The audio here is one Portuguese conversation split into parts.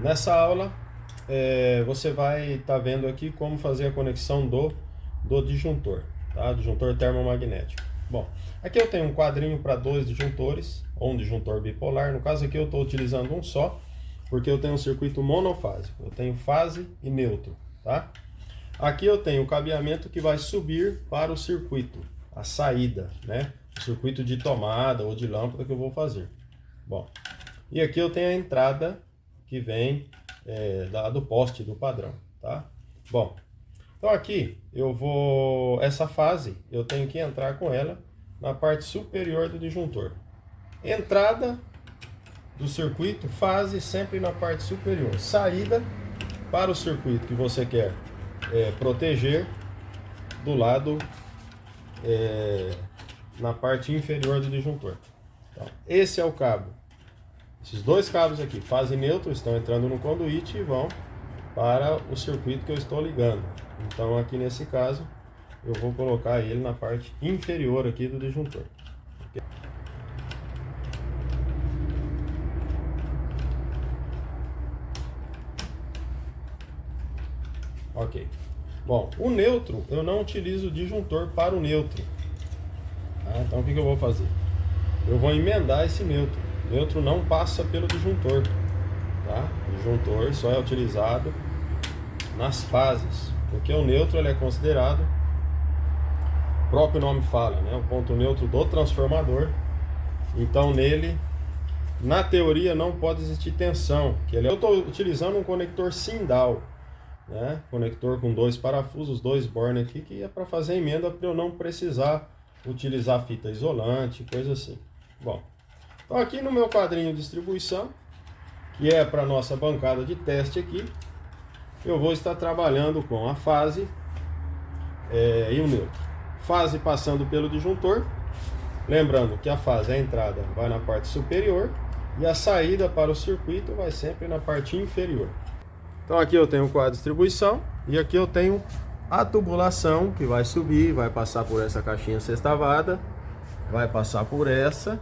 Nessa aula você vai estar vendo aqui como fazer a conexão do disjuntor, tá? Disjuntor termomagnético. Bom, aqui eu tenho um quadrinho para 2 disjuntores, ou um disjuntor bipolar. No caso aqui eu estou utilizando um só, porque eu tenho um circuito monofásico. Eu tenho fase e neutro, tá? Aqui eu tenho o cabeamento que vai subir para o circuito, a saída, né? O circuito de tomada ou de lâmpada que eu vou fazer. Bom, e aqui eu tenho a entrada que vem do poste do padrão, tá? Bom, então aqui essa fase eu tenho que entrar com ela na parte superior do disjuntor. Entrada do circuito, fase sempre na parte superior. Saída para o circuito que você quer proteger do lado na parte inferior do disjuntor. Então, esse é o cabo. Esses 2 cabos aqui, fase e neutro, estão entrando no conduíte e vão para o circuito que eu estou ligando. Então aqui nesse caso eu vou colocar ele na parte inferior aqui do disjuntor. Ok. Bom, o neutro, eu não utilizo o disjuntor para o neutro. Tá? Então o que eu vou fazer? Eu vou emendar esse neutro. O neutro não passa pelo disjuntor. Tá? O disjuntor só é utilizado nas fases, porque o neutro ele é considerado, o próprio nome fala, né? O ponto neutro do transformador. Então nele, na teoria, não pode existir tensão. Eu estou utilizando um conector Sindal, né? Conector com 2 parafusos, 2 borne aqui, que é para fazer emenda, para eu não precisar utilizar fita isolante, coisa assim. Bom, então aqui no meu quadrinho de distribuição, que é para nossa bancada de teste aqui, eu vou estar trabalhando com a fase e o neutro. Fase passando pelo disjuntor, lembrando que a fase, a entrada, vai na parte superior e a saída para o circuito vai sempre na parte inferior. Então aqui eu tenho o quadro de distribuição e aqui eu tenho a tubulação que vai subir, vai passar por essa caixinha sextavada, vai passar por essa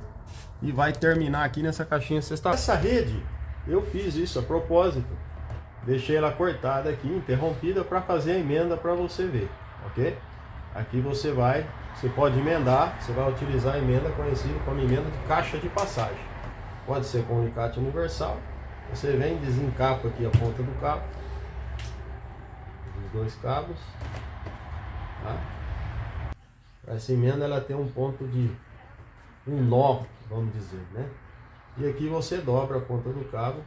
e vai terminar aqui nessa caixinha sextavada. Essa rede, eu fiz isso a propósito, deixei ela cortada aqui, interrompida, para fazer a emenda para você ver, ok? Aqui você pode emendar, você vai utilizar a emenda conhecida como emenda de caixa de passagem. Pode ser com alicate universal. Você vem, desencapa aqui a ponta do cabo, dos 2 cabos, tá? Essa emenda ela tem um ponto de um nó, vamos dizer, né? E aqui você dobra a ponta do cabo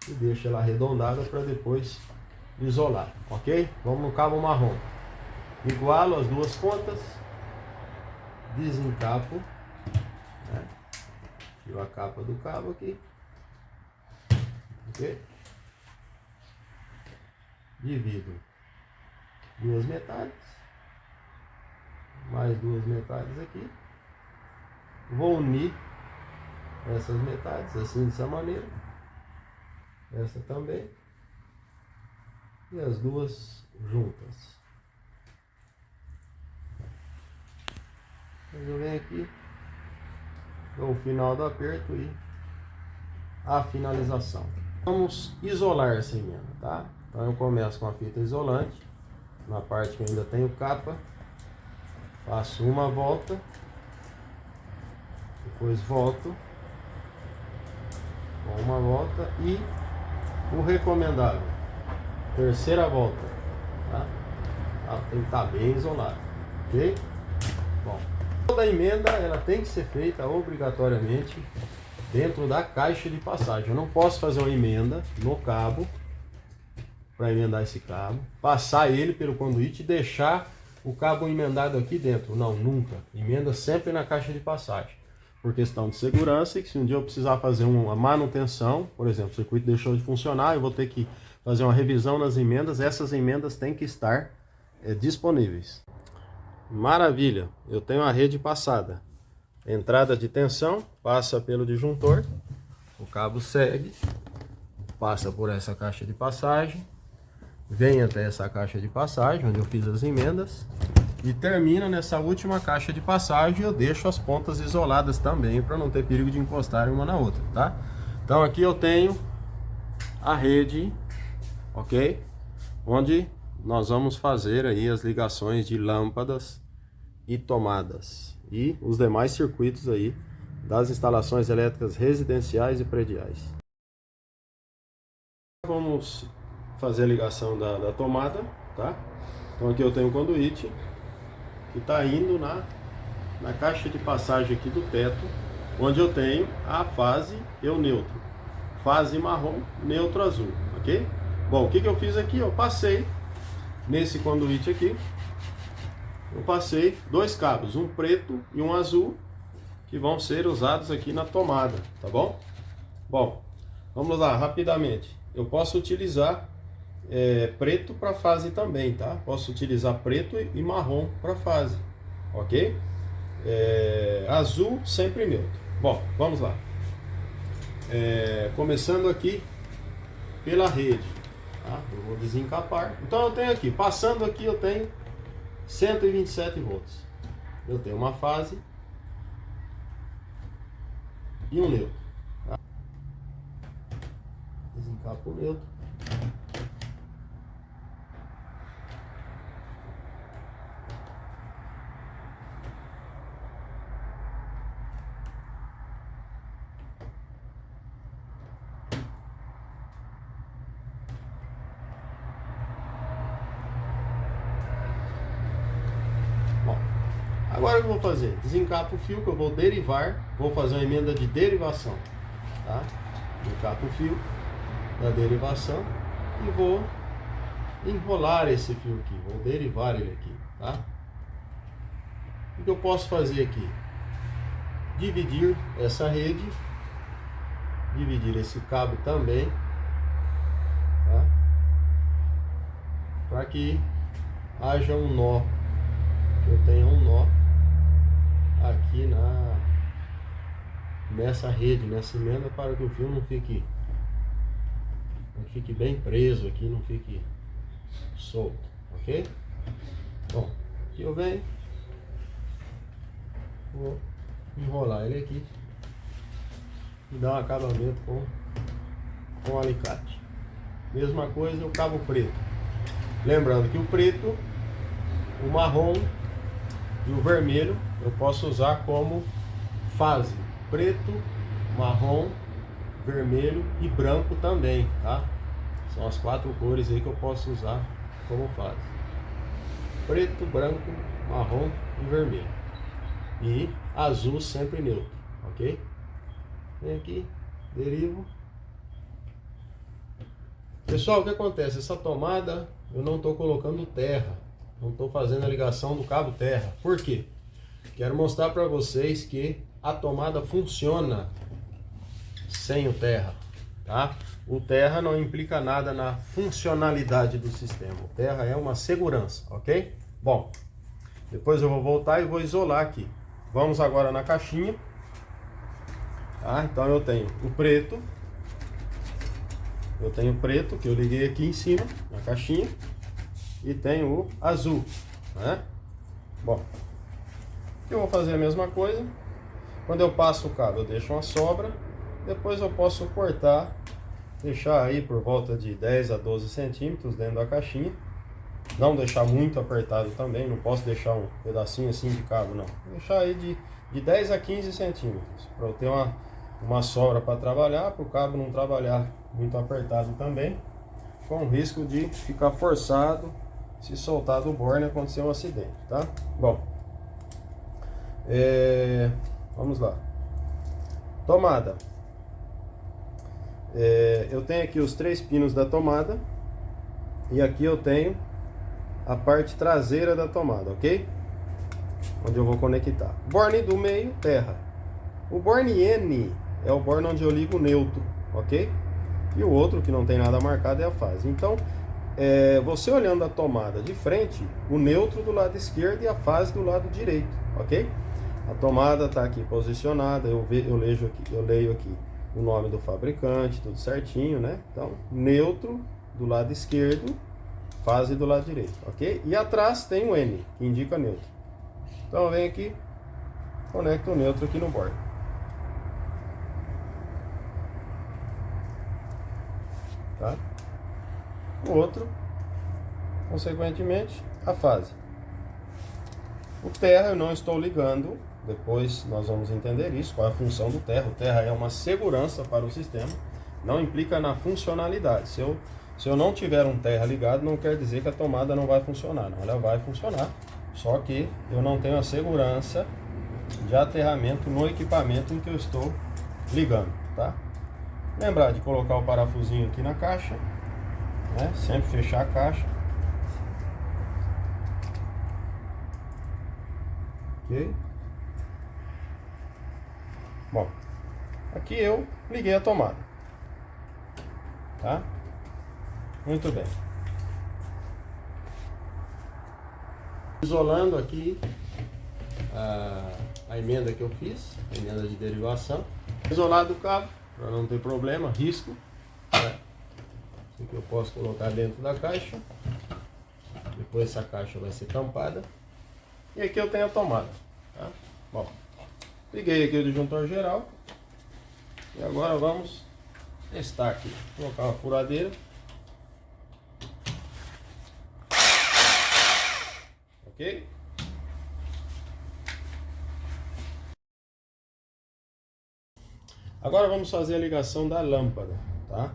e deixa ela arredondada para depois isolar, ok? Vamos no cabo marrom. Igualo as 2 pontas, desencapo, né? Tiro a capa do cabo aqui. Ok? Divido 2 metades, mais 2 metades aqui. Vou unir essas metades assim, dessa maneira. Essa também. E as 2 juntas. Eu venho aqui, dou o final do aperto e a finalização. Vamos isolar essa emenda, tá? Então eu começo com a fita isolante, na parte que eu ainda tenho capa, faço uma volta, depois volto, com uma volta e o recomendado, terceira volta, tá? Tem que estar bem isolado, ok? Bom, toda emenda ela tem que ser feita obrigatoriamente dentro da caixa de passagem. Eu não posso fazer uma emenda no cabo, para emendar esse cabo, passar ele pelo conduíte e deixar o cabo emendado aqui dentro. Não, nunca. Emenda sempre na caixa de passagem, por questão de segurança, e que se um dia eu precisar fazer uma manutenção, por exemplo, o circuito deixou de funcionar, eu vou ter que fazer uma revisão nas emendas, essas emendas têm que estar disponíveis. Maravilha, eu tenho a rede passada. Entrada de tensão, passa pelo disjuntor, o cabo segue, passa por essa caixa de passagem, vem até essa caixa de passagem, onde eu fiz as emendas, e termina nessa última caixa de passagem. Eu deixo as pontas isoladas também, para não ter perigo de encostarem uma na outra, tá? Então aqui eu tenho a rede, ok? Onde nós vamos fazer aí as ligações de lâmpadas e tomadas e os demais circuitos aí das instalações elétricas residenciais e prediais. Vamos fazer a ligação da tomada, tá? Então aqui eu tenho um conduíte que está indo na caixa de passagem aqui do teto, onde eu tenho a fase e o neutro. Fase marrom, neutro azul, ok? Bom, o que eu fiz aqui? Eu passei nesse conduíte aqui, eu passei dois cabos, um preto e um azul, que vão ser usados aqui na tomada, tá bom? Bom, vamos lá, rapidamente. Eu posso utilizar preto para fase também, tá? Posso utilizar preto e marrom para fase, ok? Azul sempre neutro. Bom, vamos lá. Começando aqui pela rede, tá? Eu vou desencapar. Então eu tenho aqui, passando aqui eu tenho 127 volts. Eu tenho uma fase e um neutro. Tá? Desencapo o neutro. Agora o que eu vou fazer? Desencapo o fio que eu vou derivar, vou fazer uma emenda de derivação, tá? Desencapo o fio da derivação e vou enrolar esse fio aqui, vou derivar ele aqui, tá? O que eu posso fazer aqui? Dividir essa rede, dividir esse cabo também, tá? Para que haja um nó, que eu tenha um nó aqui nessa rede, nessa emenda, para que o fio não fique bem preso aqui, não fique solto, ok? Bom, aqui eu venho, vou enrolar ele aqui e dar um acabamento com alicate. Mesma coisa o cabo preto, lembrando que o preto, o marrom e o vermelho eu posso usar como fase, preto, marrom, vermelho e branco também, tá? São as quatro cores aí que eu posso usar como fase: preto, branco, marrom e vermelho, e azul sempre neutro, ok? Vem aqui, derivo. Pessoal, o que acontece? Essa tomada eu não estou colocando terra, não estou fazendo a ligação do cabo terra. Por quê? Quero mostrar para vocês que a tomada funciona sem o terra, tá? O terra não implica nada na funcionalidade do sistema. O terra é uma segurança, ok? Bom, depois eu vou voltar e vou isolar aqui. Vamos agora na caixinha, tá? Então eu tenho o preto, que eu liguei aqui em cima na caixinha, e tenho o azul, né? Bom, eu vou fazer a mesma coisa. Quando eu passo o cabo eu deixo uma sobra, depois eu posso cortar, deixar aí por volta de 10 a 12 centímetros dentro da caixinha. Não deixar muito apertado também, não posso deixar um pedacinho assim de cabo, não. Vou deixar aí de 10 a 15 centímetros, para eu ter uma sobra para trabalhar, para o cabo não trabalhar muito apertado também, com o risco de ficar forçado, se soltar do borne e acontecer um acidente, tá? Bom, vamos lá. Tomada. Eu tenho aqui os 3 pinos da tomada, e aqui eu tenho a parte traseira da tomada, ok? Onde eu vou conectar. Borne do meio, terra. O borne N é o borne onde eu ligo o neutro, ok? E o outro, que não tem nada marcado, é a fase. Então, você olhando a tomada de frente, o neutro do lado esquerdo e a fase do lado direito, ok? A tomada está aqui posicionada, eu leio aqui o nome do fabricante, tudo certinho, né? Então, neutro do lado esquerdo, fase do lado direito, ok? E atrás tem o N, que indica neutro. Então, eu venho aqui, conecto o neutro aqui no bordo. tá? O outro, consequentemente, a fase. O terra eu não estou ligando, depois nós vamos entender isso, qual é a função do terra. O terra é uma segurança para o sistema, não implica na funcionalidade. Se eu não tiver um terra ligado, não quer dizer que a tomada não vai funcionar, não, ela vai funcionar, só que eu não tenho a segurança de aterramento no equipamento em que eu estou ligando, tá? Lembrar de colocar o parafusinho aqui na caixa, né? Sempre fechar a caixa. Ok? Bom, aqui eu liguei a tomada, tá? Muito bem. Isolando aqui a emenda que eu fiz, a emenda de derivação. Isolado o cabo, para não ter problema, risco, né? Assim que eu posso colocar dentro da caixa. Depois essa caixa vai ser tampada. E aqui eu tenho a tomada, tá? Bom, liguei aqui o disjuntor geral. E agora vamos testar aqui. Vou colocar uma furadeira. Ok? Agora vamos fazer a ligação da lâmpada, tá?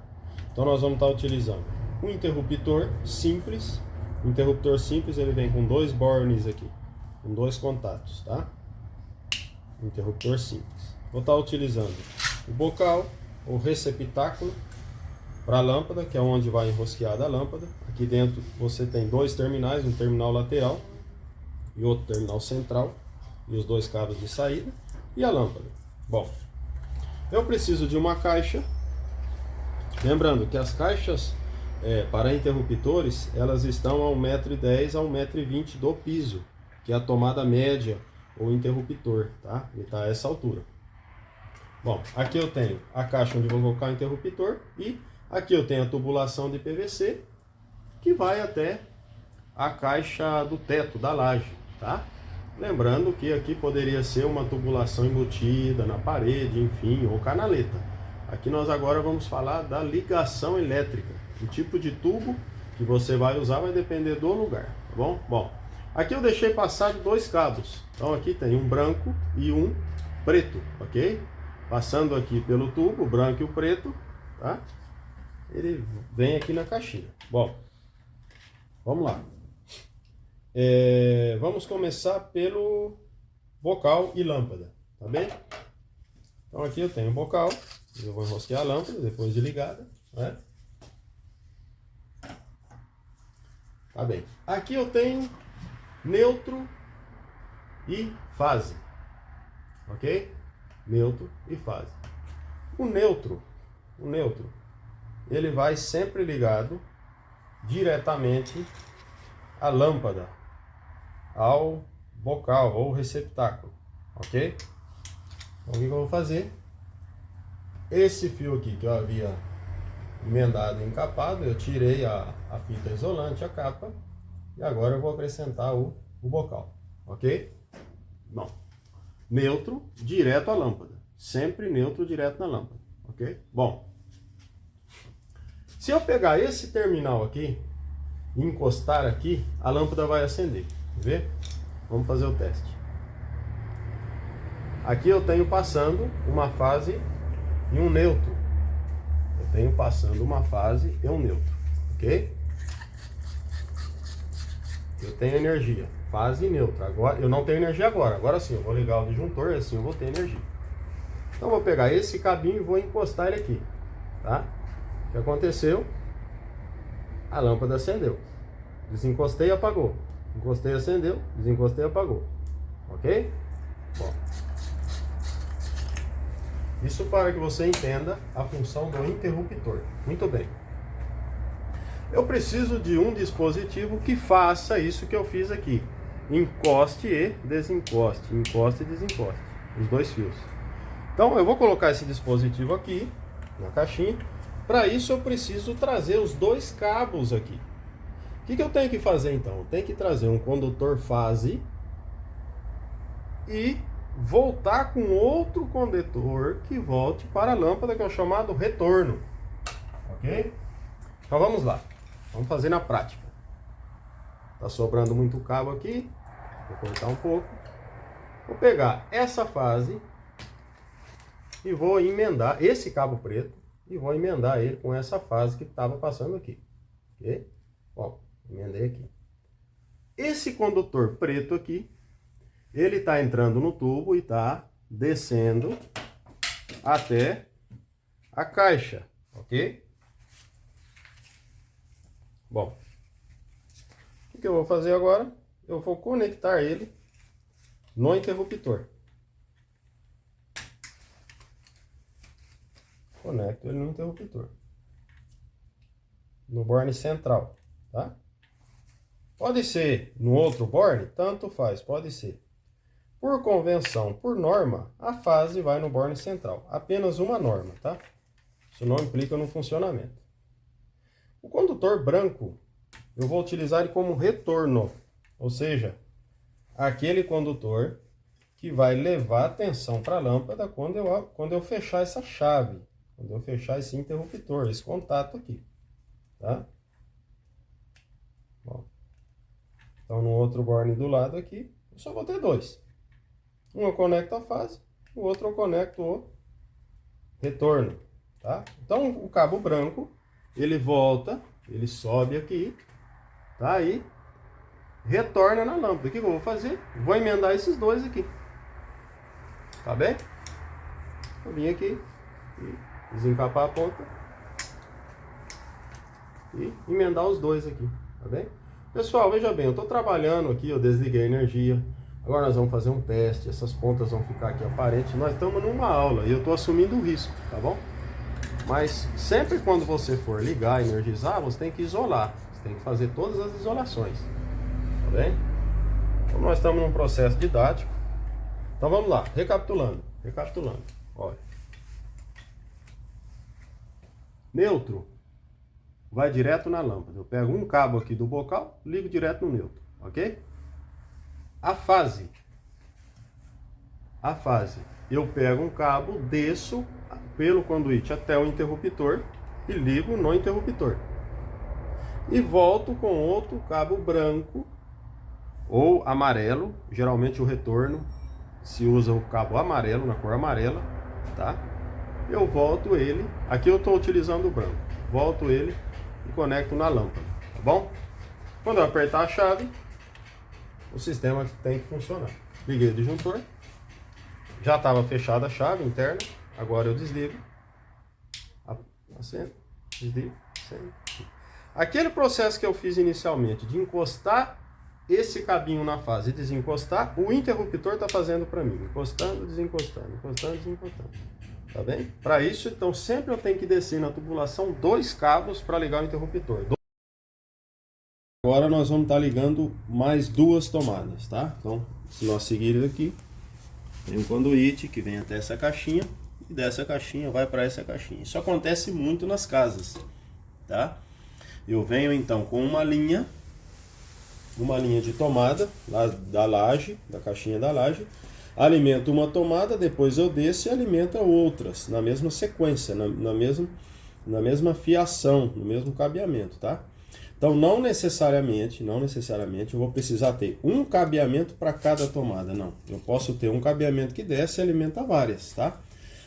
Então nós vamos estar utilizando um interruptor simples. O interruptor simples ele vem com dois bornes aqui, com dois contatos, tá? Interruptor simples. Vou estar utilizando o bocal, o receptáculo para a lâmpada, que é onde vai enrosqueada a lâmpada. Aqui dentro você tem dois terminais, um terminal lateral e outro terminal central, e os dois cabos de saída e a lâmpada. Bom, eu preciso de uma caixa. Lembrando que as caixas para interruptores, elas estão a 1,10 m a 1,20 m do piso, que é a tomada média ou interruptor, tá? Ele está a essa altura. Bom, aqui eu tenho a caixa onde eu vou colocar o interruptor e aqui eu tenho a tubulação de PVC que vai até a caixa do teto da laje, tá? Lembrando que aqui poderia ser uma tubulação embutida na parede, enfim, ou canaleta. Aqui nós agora vamos falar da ligação elétrica. O tipo de tubo que você vai usar vai depender do lugar, tá bom? Bom, aqui eu deixei passar dois cabos. Então aqui tem um branco e um preto, ok? Passando aqui pelo tubo, o branco e o preto, tá? Ele vem aqui na caixinha. Bom, vamos lá. Vamos começar pelo bocal e lâmpada, tá bem? Então aqui eu tenho o bocal, eu vou enrosquear a lâmpada depois de ligada, né? Tá bem. Aqui eu tenho neutro e fase, ok? Neutro e fase. O neutro, ele vai sempre ligado diretamente à lâmpada, ao bocal ou receptáculo, ok? Então o que eu vou fazer? Esse fio aqui que eu havia emendado e encapado, eu tirei a fita isolante, a capa, e agora eu vou acrescentar o bocal, ok? Bom, neutro direto à lâmpada, sempre neutro direto na lâmpada, ok? Bom, se eu pegar esse terminal aqui e encostar aqui, a lâmpada vai acender, quer ver? Vamos fazer o teste. Aqui eu tenho passando uma fase e um neutro. Eu tenho passando uma fase e um neutro, ok? Eu tenho energia, fase e neutro. Agora, eu não tenho energia agora. Agora sim, eu vou ligar o disjuntor e assim eu vou ter energia. Então eu vou pegar esse cabinho e vou encostar ele aqui, tá? O que aconteceu? A lâmpada acendeu. Desencostei e apagou. Encostei, acendeu. Desencostei e apagou. Ok? Bom. Isso para que você entenda a função do interruptor. Muito bem. Eu preciso de um dispositivo que faça isso que eu fiz aqui. Encoste e desencoste. Encoste e desencoste. Os dois fios. Então eu vou colocar esse dispositivo aqui na caixinha. Para isso eu preciso trazer os dois cabos aqui. O que eu tenho que fazer então? Eu tenho que trazer um condutor fase e voltar com outro condutor que volte para a lâmpada, que é o chamado retorno, ok? Então vamos lá, vamos fazer na prática. Tá sobrando muito cabo aqui, vou cortar um pouco. Vou pegar essa fase e vou emendar esse cabo preto e vou emendar ele com essa fase que estava passando aqui, ok? Ó, emendei aqui. Esse condutor preto aqui, ele está entrando no tubo e está descendo até a caixa, ok? Bom, o que eu vou fazer agora? Eu vou conectar ele no interruptor. Conecto ele no interruptor. No borne central, tá? Pode ser no outro borne, tanto faz, pode ser. Por convenção, por norma, a fase vai no borne central. Apenas uma norma, tá? Isso não implica no funcionamento. O condutor branco, eu vou utilizar ele como retorno. Ou seja, aquele condutor que vai levar a tensão para a lâmpada quando eu fechar essa chave. Quando eu fechar esse interruptor, esse contato aqui. Tá? Bom. Então, no outro borne do lado aqui, eu só vou ter dois. Um eu conecto a fase, o outro eu conecto o retorno, tá? Então, o cabo branco, ele volta, ele sobe aqui, tá? Aí, retorna na lâmpada. O que eu vou fazer? Vou emendar esses dois aqui, tá bem? Vou vir aqui e desencapar a ponta e emendar os dois aqui, tá bem? Pessoal, veja bem, eu estou trabalhando aqui, eu desliguei a energia. Agora nós vamos fazer um teste, essas pontas vão ficar aqui aparentes. Nós estamos numa aula e eu estou assumindo o risco, tá bom? Mas sempre quando você for ligar, energizar, você tem que isolar. Você tem que fazer todas as isolações, tá bem? Então nós estamos num processo didático. Então vamos lá, recapitulando. Olha. Neutro vai direto na lâmpada. Eu pego um cabo aqui do bocal, ligo direto no neutro, ok? A fase, eu pego um cabo, desço pelo conduíte até o interruptor e ligo no interruptor. E volto com outro cabo branco ou amarelo, geralmente o retorno se usa o cabo amarelo, na cor amarela, tá? Eu volto ele, aqui eu estou utilizando o branco, volto ele e conecto na lâmpada, tá bom? Quando eu apertar a chave, o sistema tem que funcionar. Liguei o disjuntor, já estava fechada a chave interna, agora eu desligo, acendo, desligo, acendo. Aquele processo que eu fiz inicialmente de encostar esse cabinho na fase e desencostar, o interruptor está fazendo para mim, encostando, desencostando, encostando, desencostando. Tá bem? Para isso, então, sempre eu tenho que descer na tubulação 2 cabos para ligar o interruptor. Agora nós vamos estar ligando mais 2 tomadas, tá? Então, se nós seguirmos aqui, tem um conduíte que vem até essa caixinha e dessa caixinha vai para essa caixinha. Isso acontece muito nas casas, tá? Eu venho então com uma linha de tomada lá da laje, da caixinha da laje, alimento uma tomada, depois eu desço e alimenta outras, na mesma sequência, na mesma fiação, no mesmo cabeamento, tá? Então, não necessariamente eu vou precisar ter um cabeamento para cada tomada, não. Eu posso ter um cabeamento que desce e alimenta várias, tá?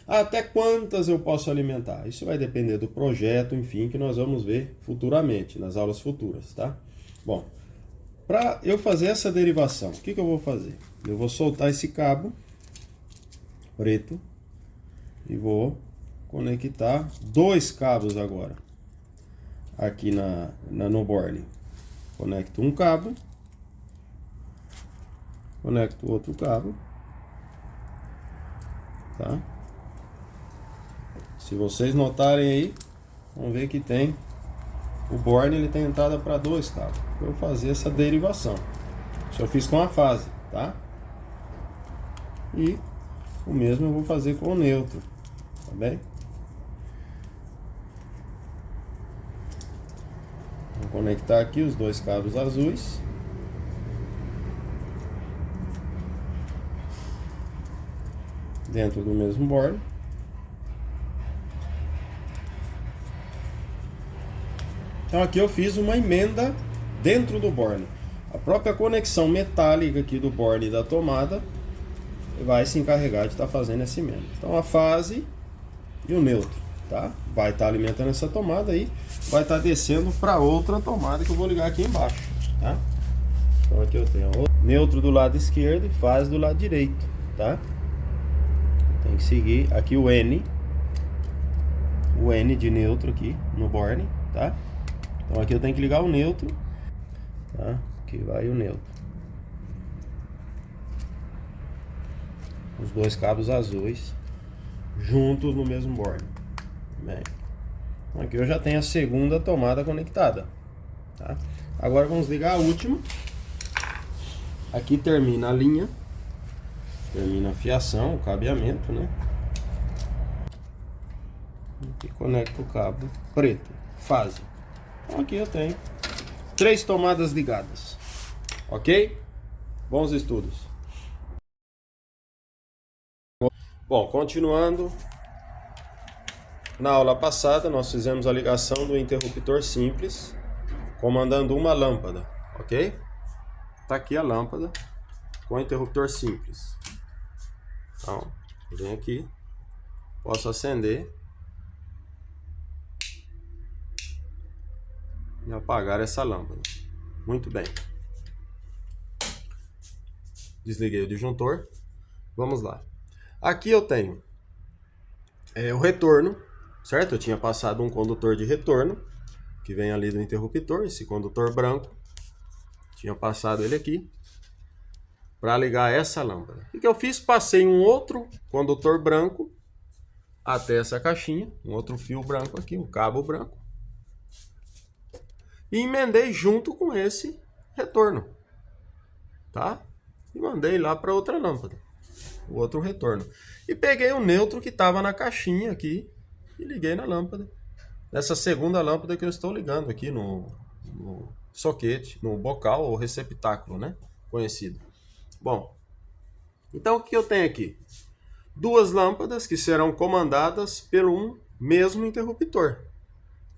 Até quantas eu posso alimentar? Isso vai depender do projeto, enfim, que nós vamos ver futuramente, nas aulas futuras, tá? Bom, para eu fazer essa derivação, o que eu vou fazer? Eu vou soltar esse cabo preto e vou conectar 2 cabos agora aqui no borne. Conecto um cabo, conecto outro cabo, tá? Se vocês notarem aí, vamos ver que tem o borne, ele tem entrada para 2 cabos. Eu vou fazer essa derivação. Isso eu fiz com a fase, tá? E o mesmo eu vou fazer com o neutro, tá bem? Vou conectar aqui os 2 cabos azuis. Dentro do mesmo borne. Então aqui eu fiz uma emenda dentro do borne. A própria conexão metálica aqui do borne da tomada vai se encarregar de estar fazendo essa emenda. Então a fase e o neutro, tá? Vai estar alimentando essa tomada aí, vai estar descendo para outra tomada que eu vou ligar aqui embaixo, tá? Então aqui eu tenho o neutro do lado esquerdo e fase do lado direito, tá? Tem que seguir aqui o N de neutro aqui no borne, tá? Então aqui eu tenho que ligar o neutro, tá? Aqui vai o neutro. Os dois cabos azuis juntos no mesmo borne. Bem, aqui eu já tenho a segunda tomada conectada, tá? Agora vamos ligar a última. Aqui termina a linha, termina a fiação, o cabeamento, né? E conecta o cabo preto, fase. Então aqui eu tenho 3 tomadas ligadas, ok? Bons estudos. Bom, continuando, na aula passada nós fizemos a ligação do interruptor simples, comandando uma lâmpada, ok? Tá aqui a lâmpada com interruptor simples. Então, vem aqui, posso acender e apagar essa lâmpada. Muito bem. Desliguei o disjuntor. Vamos lá. Aqui eu tenho o retorno, certo? Eu tinha passado um condutor de retorno, que vem ali do interruptor, esse condutor branco. Tinha passado ele aqui para ligar essa lâmpada. O que eu fiz? Passei um outro condutor branco até essa caixinha, um outro fio branco aqui, um cabo branco, e emendei junto com esse retorno, tá? E mandei lá para outra lâmpada, o outro retorno. E peguei o neutro que estava na caixinha aqui e liguei na lâmpada. Nessa segunda lâmpada que eu estou ligando aqui no soquete, no bocal ou receptáculo, né? Conhecido. Bom, então o que eu tenho aqui? 2 lâmpadas que serão comandadas pelo um mesmo interruptor.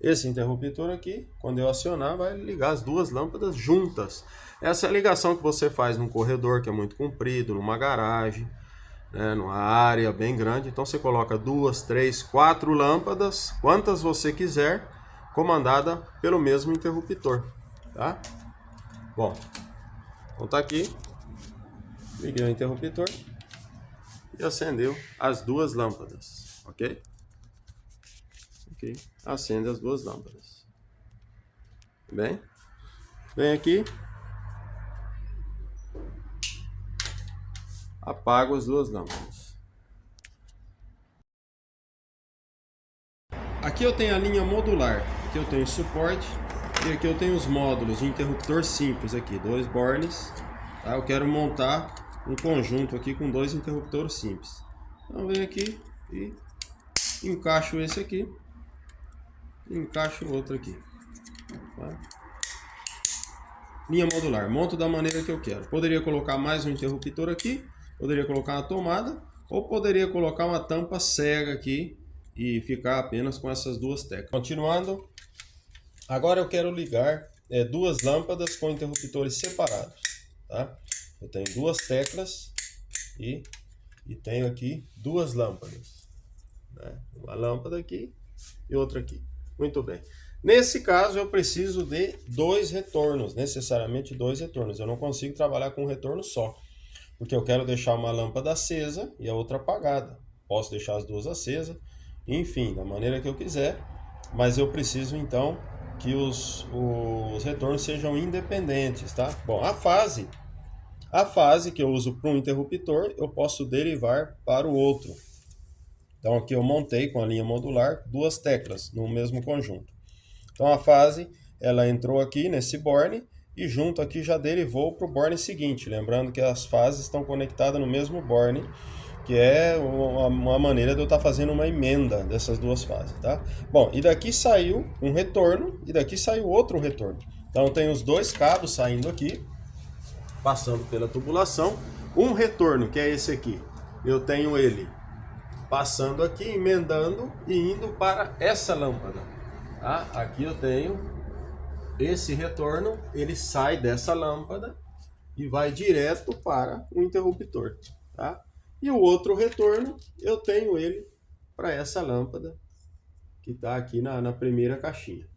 Esse interruptor aqui, quando eu acionar, vai ligar as 2 lâmpadas juntas. Essa é a ligação que você faz num corredor que é muito comprido, numa garagem, né, numa área bem grande. Então você coloca 2, 3, 4 lâmpadas, quantas você quiser, comandada pelo mesmo interruptor, tá? Bom, então tá aqui, liguei o interruptor e acendeu as 2 lâmpadas, ok? Ok, acende as 2 lâmpadas. Bem, vem aqui, apago as 2 lâmpadas. Aqui eu tenho a linha modular, aqui eu tenho suporte e aqui eu tenho os módulos de interruptor simples aqui, 2 bornes, tá? Eu quero montar um conjunto aqui com 2 interruptores simples. Então venho aqui e encaixo esse aqui, encaixo o outro aqui, tá? Linha modular, monto da maneira que eu quero. Poderia colocar mais um interruptor aqui, poderia colocar uma tomada, ou poderia colocar uma tampa cega aqui e ficar apenas com essas 2 teclas. Continuando, agora eu quero ligar 2 lâmpadas com interruptores separados, tá? Eu tenho 2 teclas e tenho aqui 2 lâmpadas, né? Uma lâmpada aqui e outra aqui. Muito bem. Nesse caso eu preciso de 2 retornos, necessariamente 2 retornos. Eu não consigo trabalhar com um retorno só, porque eu quero deixar uma lâmpada acesa e a outra apagada. Posso deixar as 2 acesas, enfim, da maneira que eu quiser, mas eu preciso então que os retornos sejam independentes, tá? Bom, a fase que eu uso para um interruptor, eu posso derivar para o outro. Então aqui eu montei com a linha modular 2 teclas no mesmo conjunto. Então a fase, ela entrou aqui nesse borne e junto aqui já derivou para o borne seguinte. Lembrando que as fases estão conectadas no mesmo borne, que é uma maneira de eu estar fazendo uma emenda dessas 2 fases, tá? Bom, e daqui saiu um retorno e daqui saiu outro retorno. Então tem os 2 cabos saindo aqui, passando pela tubulação. Um retorno, que é esse aqui, eu tenho ele passando aqui, emendando e indo para essa lâmpada, tá? Aqui eu tenho esse retorno ele sai dessa lâmpada e vai direto para o interruptor, tá? E o outro retorno eu tenho ele para essa lâmpada que está aqui na primeira caixinha.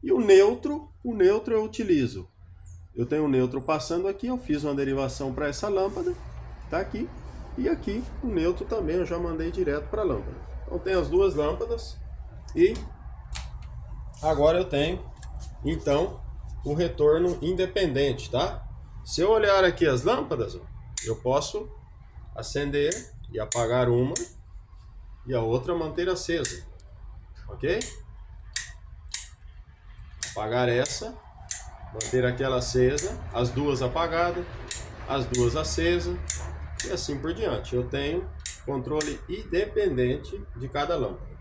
E o neutro eu utilizo. Eu tenho o neutro passando aqui, eu fiz uma derivação para essa lâmpada, tá aqui. E aqui o neutro também eu já mandei direto para a lâmpada. Então tem as duas lâmpadas e agora eu tenho então o retorno independente, tá? Se eu olhar aqui as lâmpadas, eu posso acender e apagar uma e a outra manter acesa, ok? Apagar essa, manter aquela acesa, as duas apagadas, as duas acesas e assim por diante. Eu tenho controle independente de cada lâmpada.